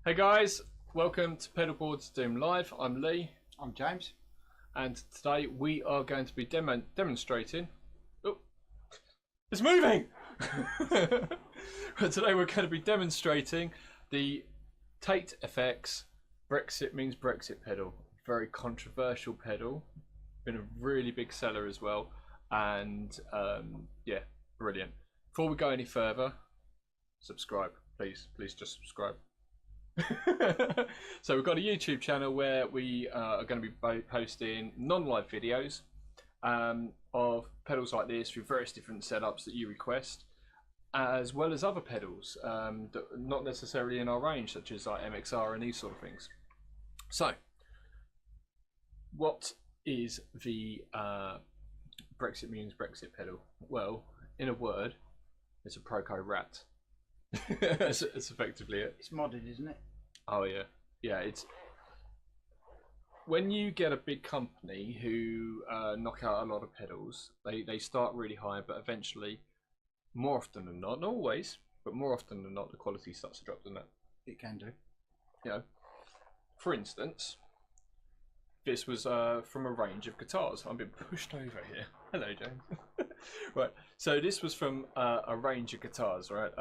Hey guys, welcome to Pedalboards Doom Live. I'm Lee. I'm James. And today we are going to be demonstrating... Oh, it's moving! Today we're going to be demonstrating the Tate FX Brexit Means Brexit pedal. Very controversial pedal. Been a really big seller as well. And yeah, brilliant. Before we go any further, subscribe. Please just subscribe. So we've got a YouTube channel where we are going to be posting non-live videos of pedals like this with various different setups that you request, as well as other pedals that are not necessarily in our range, such as like MXR and these sort of things. So what is the Brexit Means Brexit pedal? Well, in a word, it's a Proco rat. It's effectively it. It's modded, isn't it? Oh yeah. It's when you get a big company who knock out a lot of pedals. They start really high, but eventually, more often than not always, but more often than not, the quality starts to drop, doesn't it? It can do. You know, for instance, this was from a range of guitars. I'm being pushed over here. Hello, James. Right, so this was from a range of guitars, right?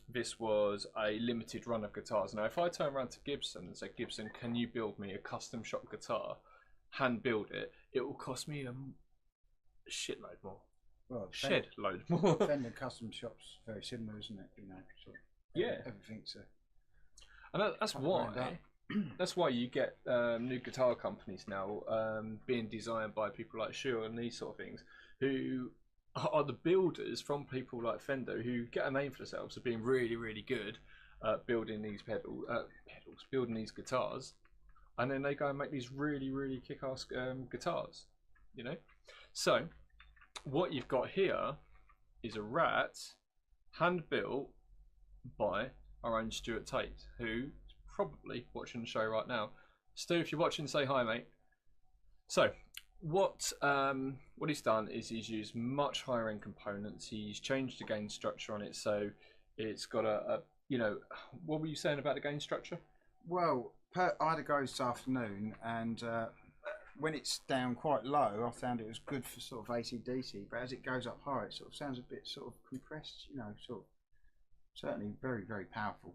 This was a limited run of guitars. Now, if I turn around to Gibson and say, Gibson, can you build me a custom shop guitar, hand build it, it will cost me a shitload more. Well, load more. Fender custom shops very similar, isn't it? You know, sort of, yeah, everything's and that's why. That's why you get new guitar companies now being designed by people like Shure and these sort of things, who are the builders from people like Fender, who get a name for themselves of being really, really good at building these building these guitars, and then they go and make these really, really kick-ass guitars, you know. So what you've got here is a rat hand-built by our own Stuart Tate, who probably watching the show right now. Stu, if you're watching, say hi, mate. So what he's done is he's used much higher end components. He's changed the gain structure on it, so it's got a you know, what were you saying about the gain structure? Well, I had a go this afternoon, and when it's down quite low, I found it was good for sort of AC/DC, but as it goes up higher, it sort of sounds a bit sort of compressed, you know, sort of certainly very, very powerful.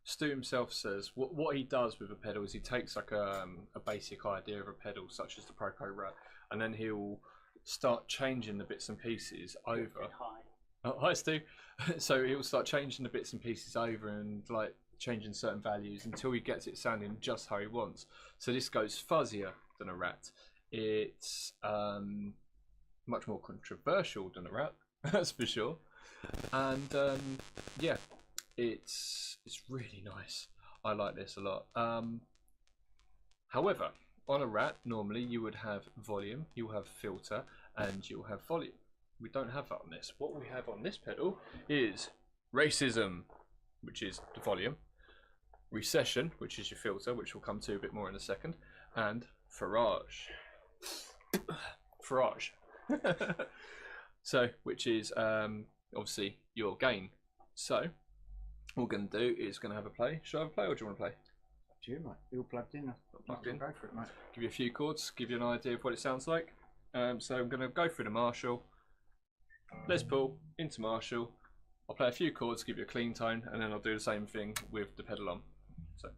Stu himself says what he does with a pedal is he takes like a basic idea of a pedal, such as the Proco Rat, and then he'll start changing the bits and pieces over. Hi, Stu. So he'll start changing the bits and pieces over and like changing certain values until he gets it sounding just how he wants. So this goes fuzzier than a Rat. It's much more controversial than a Rat, that's for sure. And yeah. It's really nice. I like this a lot. However, on a Rat, normally you would have volume, you'll have filter, and you'll have volume. We don't have that on this. What we have on this pedal is racism, which is the volume, recession, which is your filter, which we'll come to a bit more in a second, and farage. Farage. So, which is obviously your gain. So what we're going to do is going to have a play. Should I have a play, or do you want to play? Up to you, mate. You're plugged in. Plugged in. Go for it, mate. Give you a few chords, give you an idea of what it sounds like. So I'm going to go through the Marshall. Les Paul into Marshall. I'll play a few chords, give you a clean tone, and then I'll do the same thing with the pedal on. So.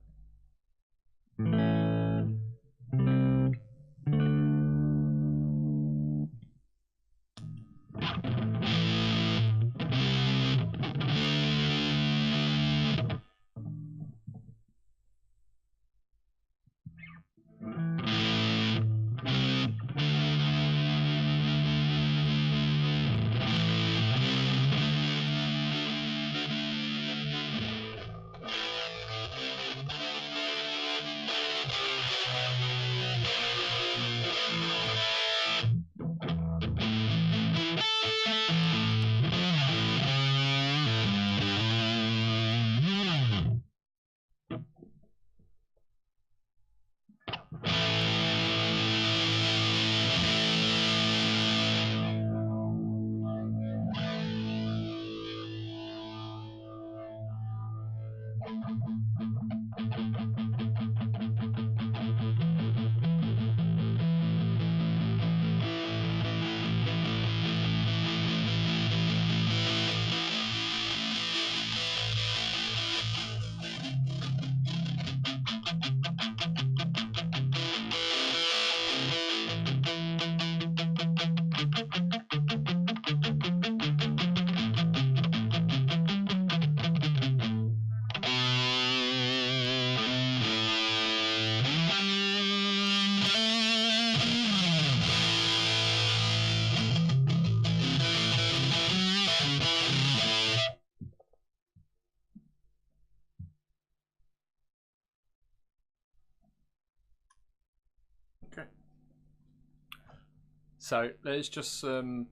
So there's just some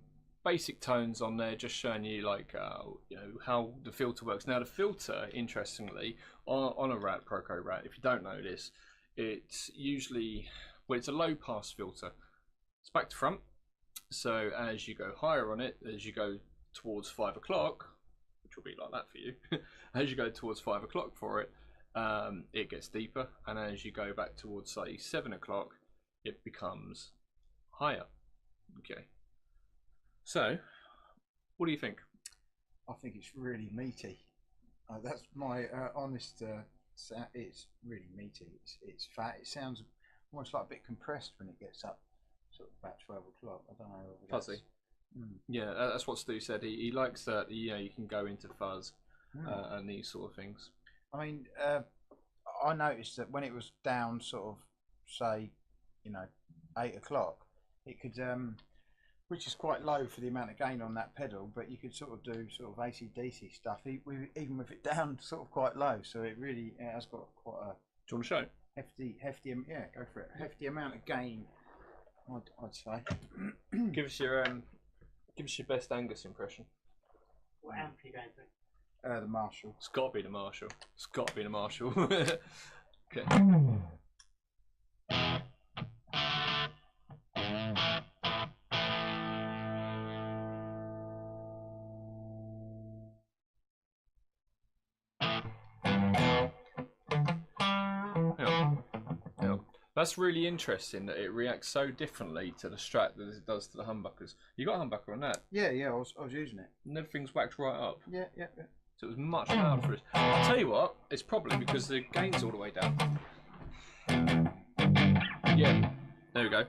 basic tones on there, just showing you like how the filter works. Now the filter, interestingly, on a rat Proco rat, if you don't know this, it's usually it's a low pass filter. It's back to front. So as you go higher on it, as you go towards 5 o'clock, which will be like that for you, as you go towards 5 o'clock for it, it gets deeper, and as you go back towards say 7 o'clock, it becomes higher. Okay. So, what do you think? I think it's really meaty. That's my honest. It's really meaty. It's fat. It sounds almost like a bit compressed when it gets up, sort of about 12 o'clock. I don't know. Fuzzy. Yeah, that's what Stu said. He likes that. You can go into fuzz and these sort of things. I mean, I noticed that when it was down, sort of, say, 8 o'clock, it could, which is quite low for the amount of gain on that pedal, but you could sort of do sort of AC/DC stuff, even with it down sort of quite low. So it really has got quite a. Do you want to show? Hefty, yeah, go for it. Hefty amount of gain, I'd say. Give us your best Angus impression. What amp are you going through? The Marshall. It's got to be the Marshall. It's got to be the Marshall. Okay. That's really interesting that it reacts so differently to the Strat that it does to the humbuckers. You got a humbucker on that? Yeah, I was using it. And everything's whacked right up. Yeah. So it was much louder for us. I'll tell you what, it's probably because the gain's all the way down. Yeah, there we go.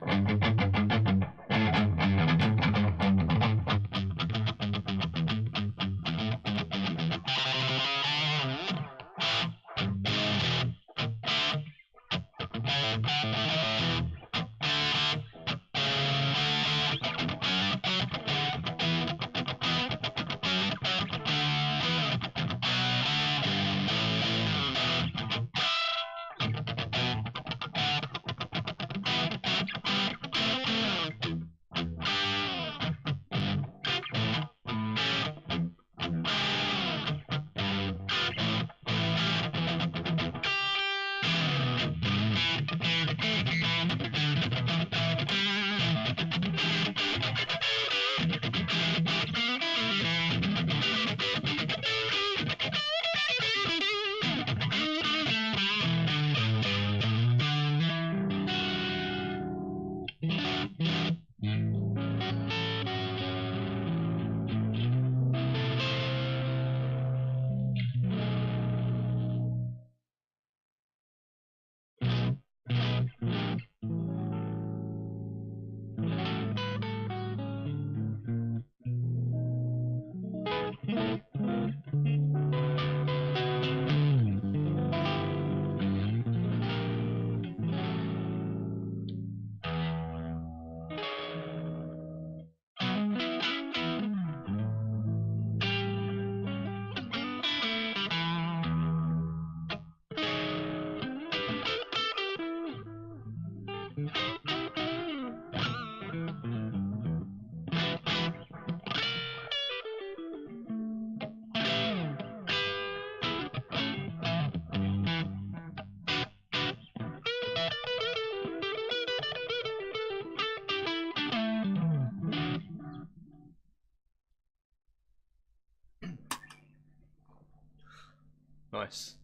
Nice.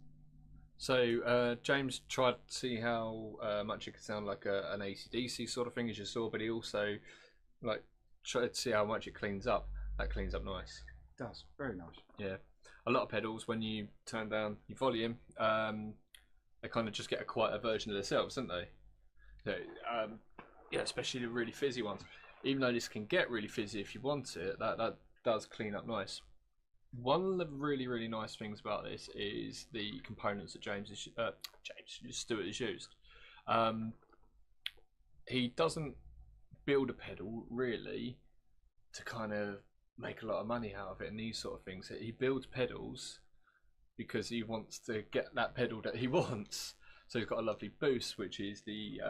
So James tried to see how much it could sound like an AC/DC sort of thing, as you saw, but he also tried to see how much it cleans up. That cleans up nice. It does, very nice. Yeah, a lot of pedals when you turn down your volume, they kind of just get a quieter version of themselves, don't they? So, yeah, especially the really fizzy ones. Even though this can get really fizzy if you want it, that does clean up nice. One of the really nice things about this is the components that Stuart has used. He doesn't build a pedal really to kind of make a lot of money out of it and these sort of things. He builds pedals because he wants to get that pedal that he wants. So he's got a lovely boost, which is the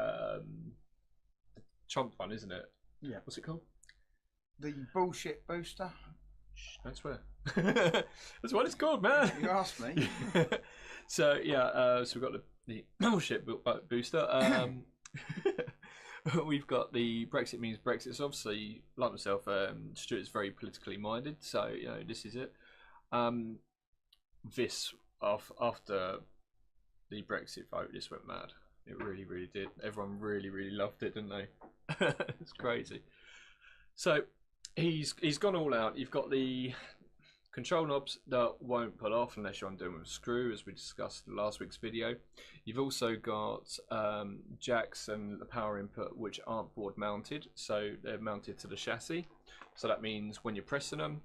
Trump one, isn't it? Yeah. What's it called? The bullshit booster. Shh, don't swear. That's what it's called, man. You asked me. So yeah, so we've got the bullshit booster. We've got the Brexit means Brexit. It's obviously, like myself, Stuart's very politically minded, so you know this is it. This after the Brexit vote, this went mad. It really, really did. Everyone really, really loved it, didn't they? It's crazy. So he's gone all out. You've got the control knobs that won't pull off unless you're undoing with a screw, as we discussed in last week's video. You've also got jacks and the power input which aren't board mounted, so they're mounted to the chassis. So that means when you're pressing them,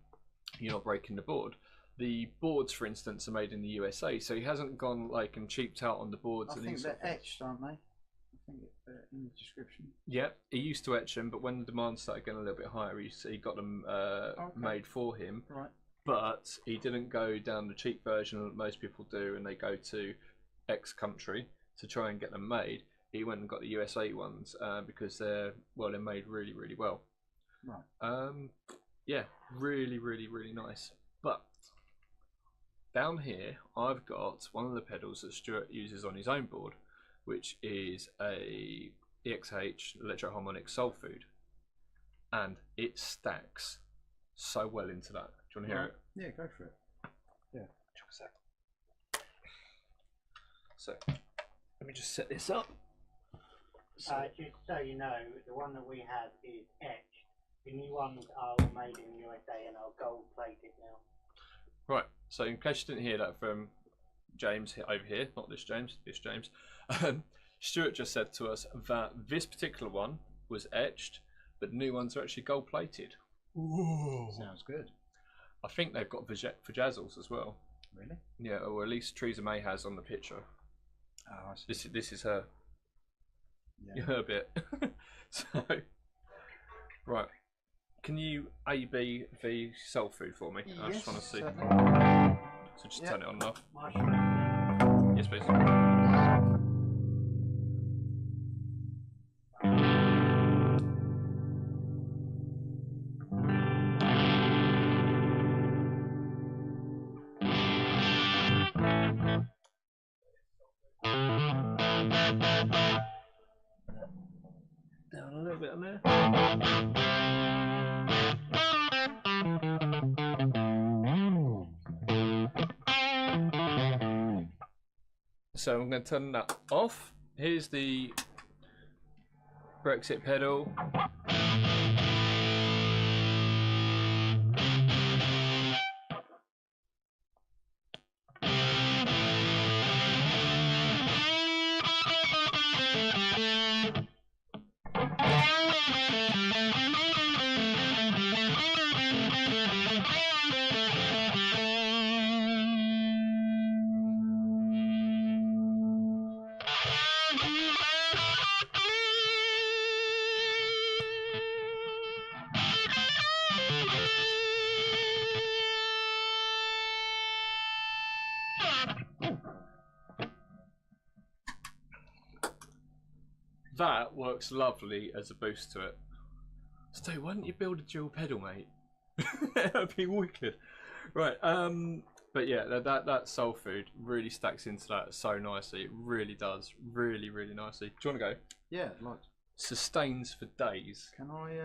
you're not breaking the board. The boards, for instance, are made in the USA, so he hasn't gone like and cheaped out on the boards. I think they're etched, aren't they? I think it's in the description. Yeah, he used to etch them, but when the demand started getting a little bit higher, he got them made for him. Right. But he didn't go down the cheap version that most people do, and they go to X country to try and get them made. He went and got the USA ones because they're made really, really well. Right. Yeah, really, really, really nice. But down here, I've got one of the pedals that Stuart uses on his own board, which is a EXH electroharmonic soul food, and it stacks so well into that. Do you want to hear it? Yeah, go for it. Yeah. So, let me just set this up. Just so you know, the one that we have is etched. The new ones are all made in the USA and are gold plated now. Right, so in case you didn't hear that from James over here, not this James, Stuart just said to us that this particular one was etched, but new ones are actually gold plated. Ooh. Sounds good. I think they've got vajazzles as well. Really? Yeah, or at least Teresa May has on the picture. Oh, I see. This is her. Yeah. Her bit. So, right. Can you AB the soul food for me? I just want to see. Certainly. So just turn it on now. Mushroom. Yes, please. Down a little bit on there. So I'm going to turn that off. Here's the Brexit pedal. That works lovely as a boost to it. So why don't you build a dual pedal, mate? That'd be wicked. Right, but yeah, that soul food really stacks into that so nicely. It really does, really, really nicely. Do you want to go? Yeah, like. Sustains for days. Can I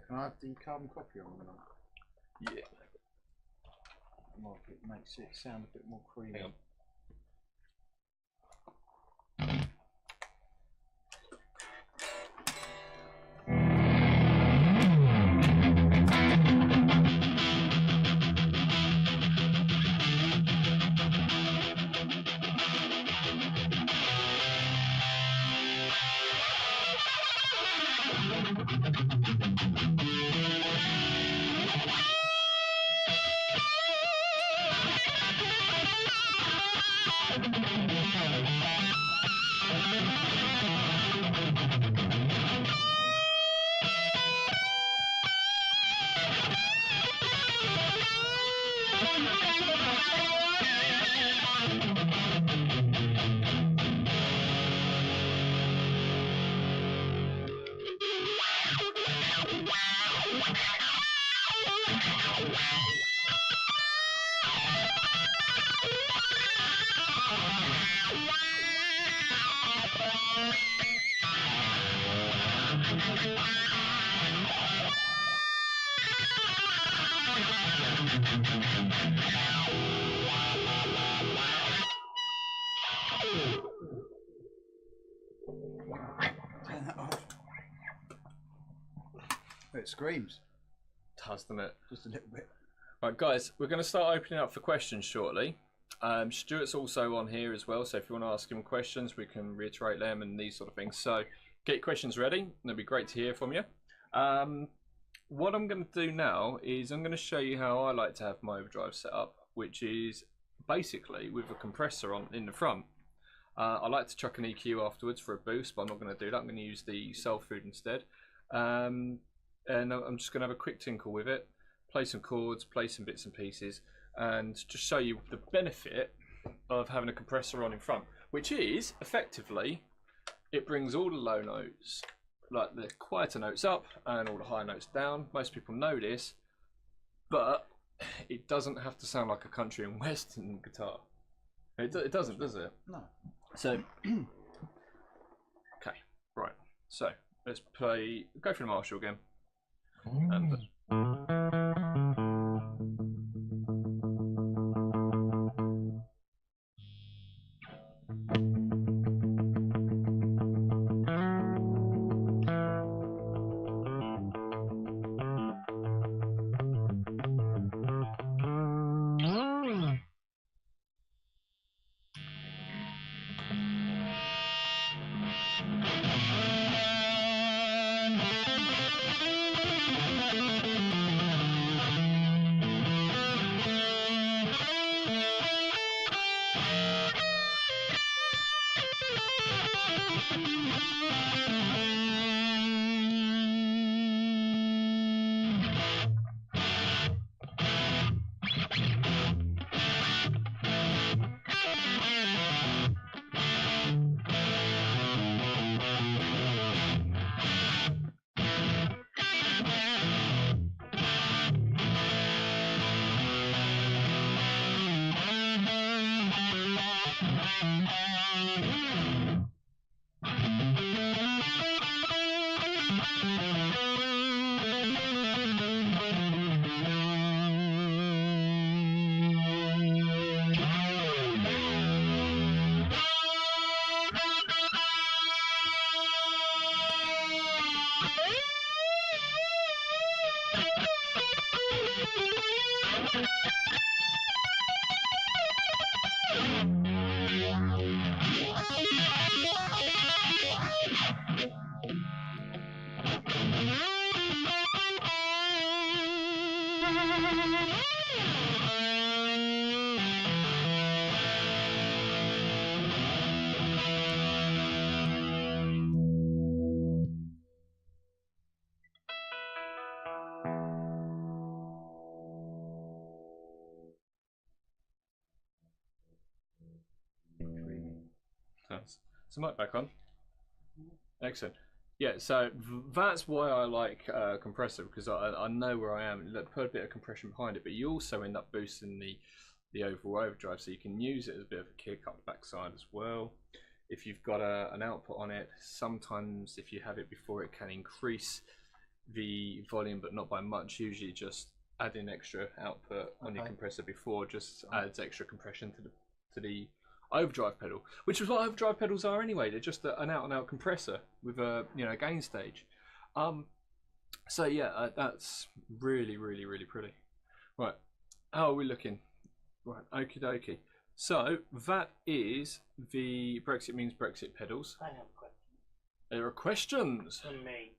can I have the carbon copy on that? Yeah. Like it makes it sound a bit more creamy. Hang on. Turn that off. It screams. Doesn't it? Just a little bit. Right, guys, we're going to start opening up for questions shortly. Stuart's also on here as well, so if you want to ask him questions, we can reiterate them and these sort of things. So get your questions ready. It'll be great to hear from you. What I'm going to do now is I'm going to show you how I like to have my overdrive set up, which is basically with a compressor on in the front. I like to chuck an EQ afterwards for a boost, but I'm not going to do that. I'm going to use the soul food instead. And I'm just going to have a quick tinkle with it, play some chords, play some bits and pieces, and just show you the benefit of having a compressor on in front, which is effectively it brings all the low notes, like the quieter notes, up and all the high notes down. Most people know this, but it doesn't have to sound like a country and western guitar. It doesn't, does it? No. So, okay, right. So let's go for the Marshall again. And so mic back on. Excellent. Yeah, so that's why I like compressor, because I know where I am. Put a bit of compression behind it, but you also end up boosting the overall overdrive, so you can use it as a bit of a kick up the backside as well. If you've got an output on it, sometimes if you have it before, it can increase the volume, but not by much. Usually just adding extra output on your compressor before just adds extra compression to the overdrive pedal, which is what overdrive pedals are anyway. They're just an out-and-out compressor with a gain stage. So yeah, that's really pretty. Right, how are we looking? Right, okie dokie. So that is the Brexit Means Brexit pedals. I have a question. There are questions. From me.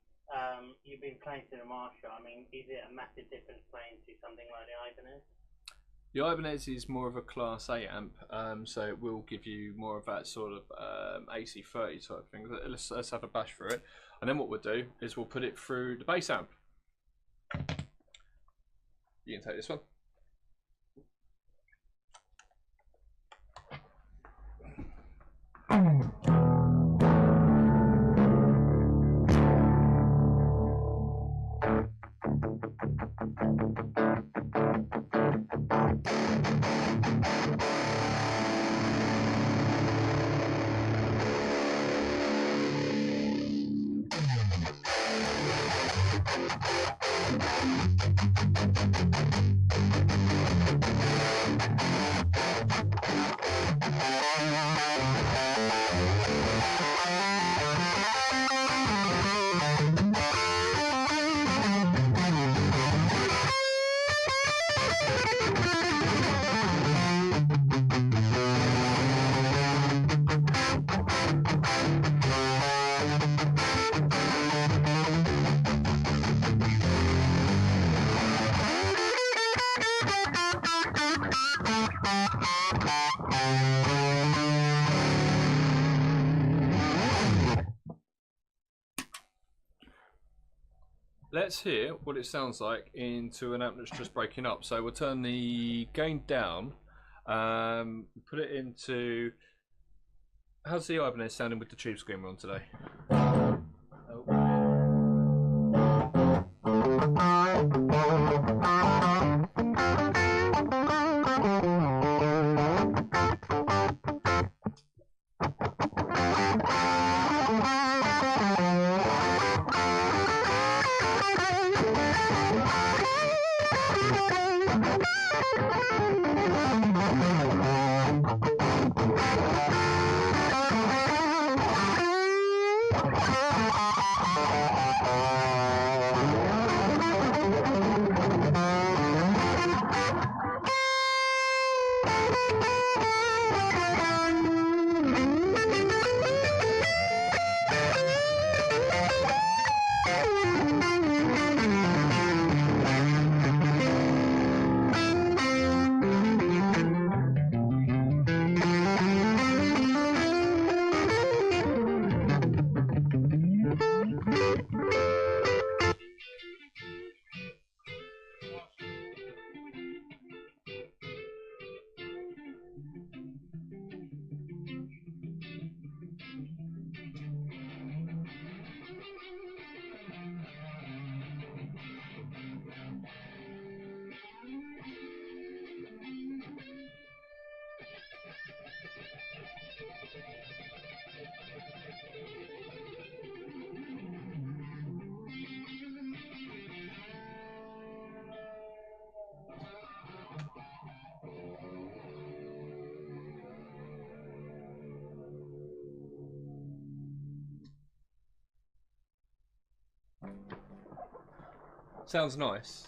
You've been playing to the Marshall. I mean, is it a massive difference playing to something like the Ibanez? The Ibanez is more of a Class A amp, so it will give you more of that sort of AC30 type thing. Let's have a bash for it, and then what we'll do is we'll put it through the bass amp. You can take this one. let's hear what it sounds like into an amp that's just breaking up. So we'll turn the gain down, put it into. How's the Ibanez sounding with the tube screen we're on today? Sounds nice.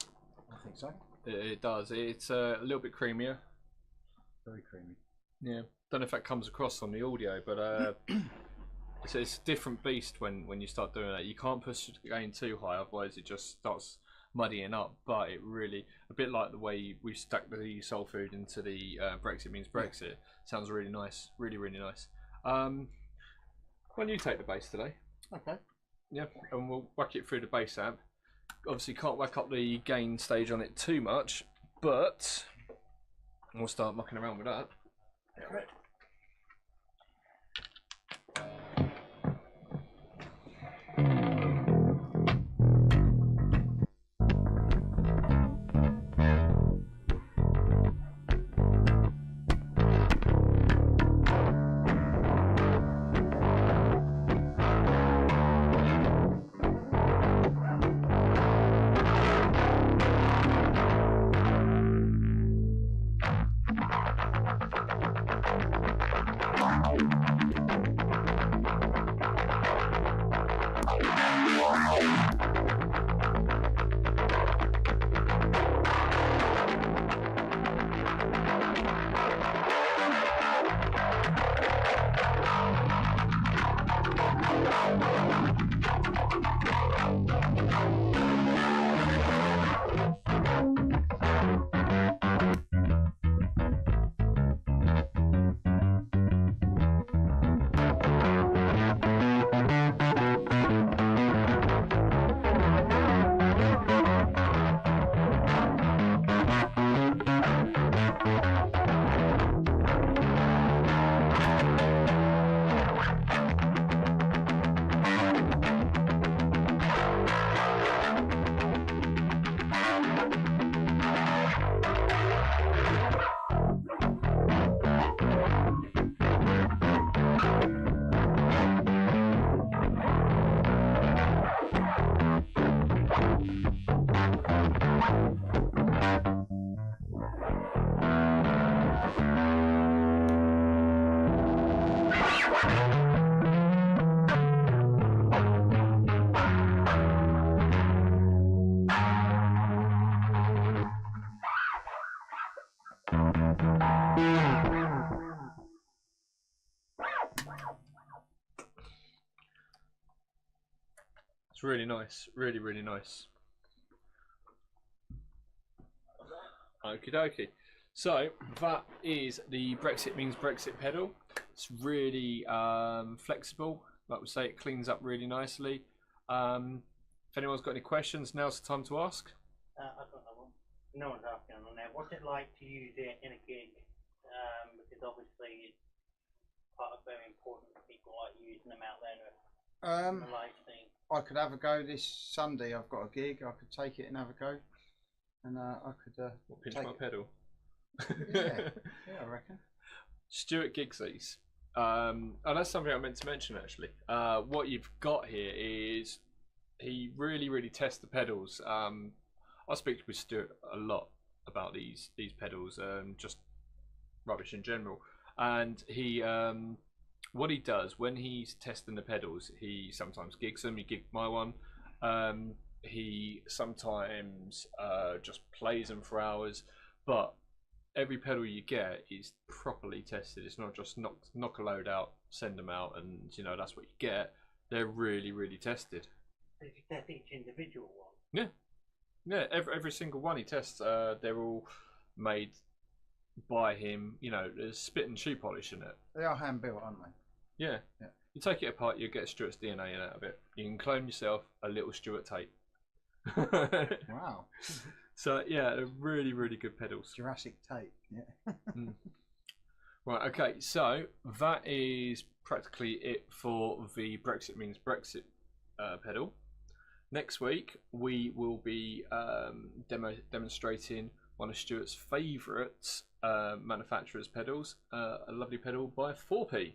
I think so. It does. It's a little bit creamier. Very creamy. Yeah. Don't know if that comes across on the audio, but it's a different beast when you start doing that. You can't push the gain too high, otherwise it just starts muddying up. But it really, a bit like the way we stuck the soul food into the Brexit Means Brexit. Yeah. Sounds really nice. Really, really nice. Why don't you take the bass today? Okay. Yeah, and we'll whack it through the bass amp. Obviously can't whack up the gain stage on it too much, but we'll start mucking around with that. Correct. It's really nice, really, really nice. Okie dokie. So that is the Brexit Means Brexit pedal. It's really flexible. Like we say, it cleans up really nicely. if anyone's got any questions, now's the time to ask. I've got another one. No one's asking on there. What's it like to use it in a gig? Because obviously it's part of very important for people like using them out there in the live scene. I could have a go this Sunday. I've got a gig. I could take it and have a go, and I could Pinch take my it. pedal. Yeah, yeah, I reckon. Stuart gigs these. Oh, that's something I meant to mention actually. What you've got here is he really tests the pedals. I speak with Stuart a lot about these pedals, just rubbish in general. And he, what he does when he's testing the pedals, he sometimes gigs them. He gigged my one. He sometimes just plays them for hours, but every pedal you get is properly tested. It's not just knock a load out, send them out, and you know that's what you get. They're really tested. So you test each individual one? Yeah, every single one he tests. They're all made by him. You know, there's spit and shoe polish in it. They are hand built, aren't they? Yeah. Yeah. You take it apart, you get Stuart's DNA in out of it. You can clone yourself a little Stuart Tate. Wow. So yeah, they're really good pedals. Jurassic Tate. Yeah. Right. Okay. So that is practically it for the Brexit means Brexit pedal. Next week we will be demonstrating one of Stuart's favourite manufacturer's pedals, a lovely pedal by 4P.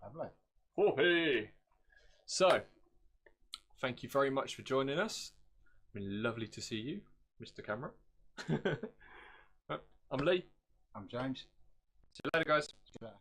Lovely. 4P. So, thank you very much for joining us. It's been lovely to see you, Mr. Camera. I'm Lee. I'm James. See you later, guys. See you later.